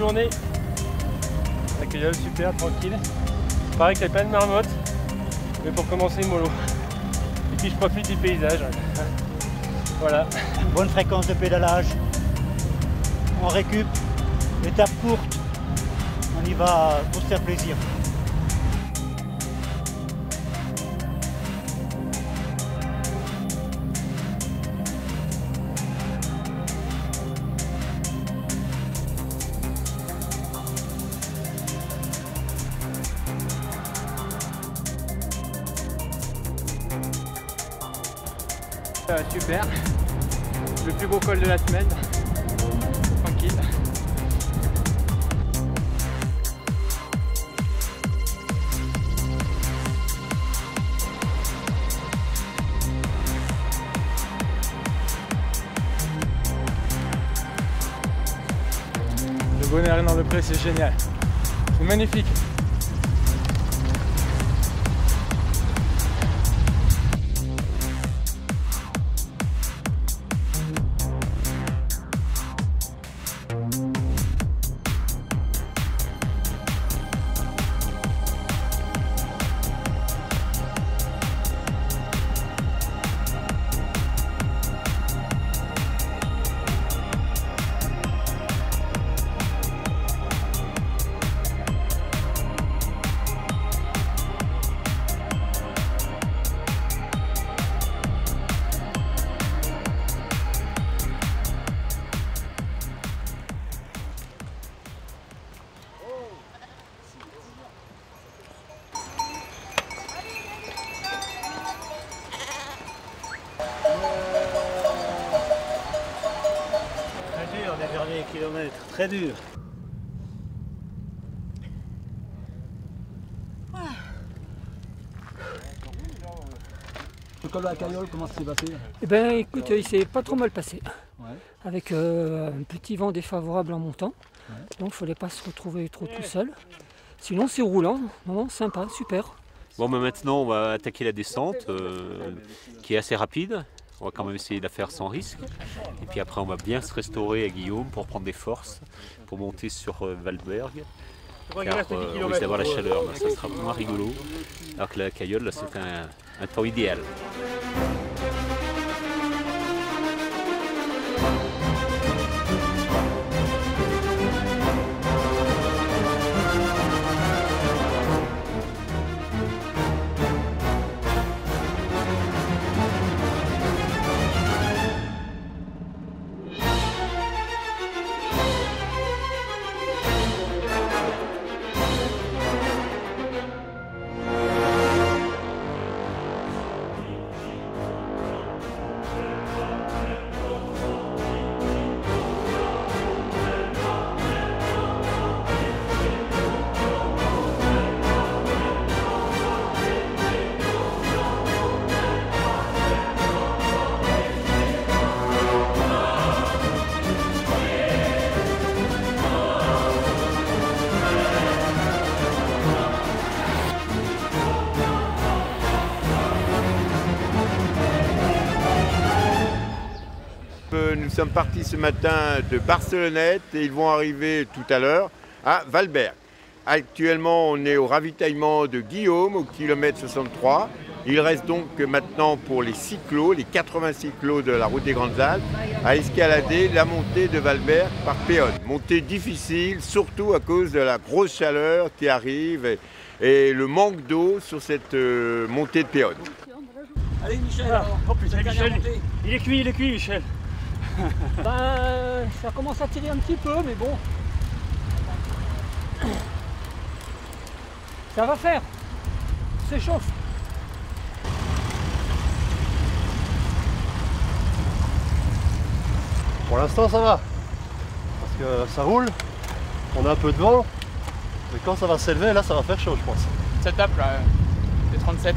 journée. La Cayolle, super, tranquille. Pareil qu'il y a plein de marmottes, mais pour commencer mollo. Et puis je profite du paysage. Voilà. Bonne fréquence de pédalage. On récup, étape courte. On y va pour se faire plaisir. Super, le plus beau col de la semaine, tranquille. Le bonheur dans le pré, c'est génial, c'est magnifique. Les derniers kilomètres, très dur. Le col de la Cayolle, comment ça s'est passé? Eh ben écoute, il s'est pas trop mal passé. Ouais. Avec un petit vent défavorable en montant. Ouais. Donc il ne fallait pas se retrouver trop tout seul. Sinon c'est roulant, non, sympa, super. Bon, mais maintenant on va attaquer la descente qui est assez rapide. On va quand même essayer de la faire sans risque. Et puis après on va bien se restaurer à Guillaume pour prendre des forces, pour monter sur Valberg. Car on risque d'avoir la chaleur, là, ça sera moins rigolo. Alors que la Cayolle, c'est un temps idéal. Nous sommes partis ce matin de Barcelonnette et ils vont arriver tout à l'heure à Valberg. Actuellement, on est au ravitaillement de Guillaume au kilomètre 63. Il reste donc maintenant pour les cyclos, les 80 cyclos de la route des Grandes Alpes, à escalader la montée de Valberg par Péonne. Montée difficile, surtout à cause de la grosse chaleur qui arrive et le manque d'eau sur cette montée de Péonne. Allez Michel, Ah, alors, oh putain, cette dernière Michel, montée. il est cuit Michel. Ben, ça commence à tirer un petit peu, mais bon. Ça va faire. S'échauffe. Pour l'instant ça va, parce que ça roule, on a un peu de vent, mais quand ça va s'élever, là ça va faire chaud je pense. Cette étape là, les 37.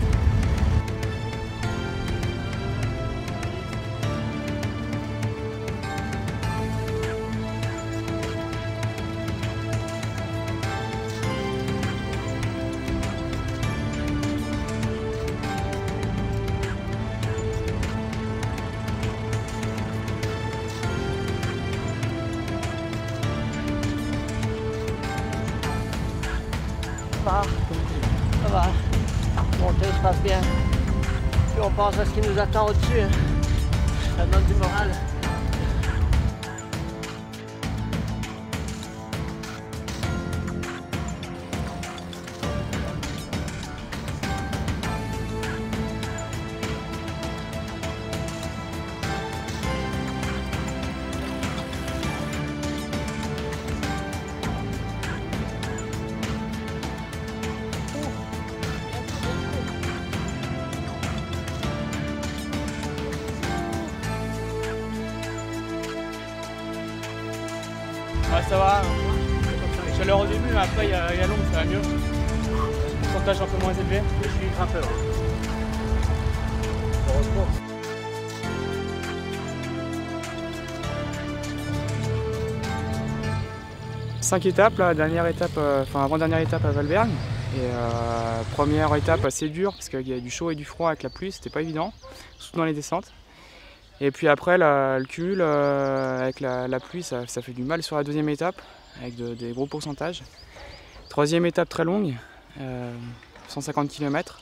part. Ça va. La montée se passe bien. Puis on pense à ce qui nous attend au-dessus. Ça donne du moral. Ouais, ça va. Chaleur au début, mais après il y a l'ombre, ça va mieux. Pourcentage un peu moins élevé. Je suis grimpeur. 5 étapes, la dernière étape, avant-dernière étape à Valberg. Et première étape assez dure parce qu'il y a du chaud et du froid avec la pluie, c'était pas évident, surtout dans les descentes. Et puis après le cumul avec la pluie, ça fait du mal sur la deuxième étape avec des gros pourcentages. Troisième étape très longue, 150 km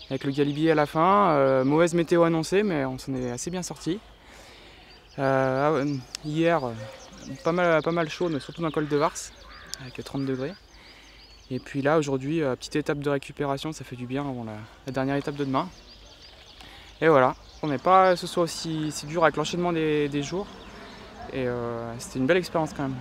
avec le galibier à la fin. Mauvaise météo annoncée, mais on s'en est assez bien sorti. Hier, pas mal chaud, mais surtout dans le col de Vars avec 30 degrés. Et puis là aujourd'hui, petite étape de récupération, ça fait du bien avant la dernière étape de demain. Et voilà, on n'est pas ce soit aussi dur avec l'enchaînement des jours. Et c'était une belle expérience quand même.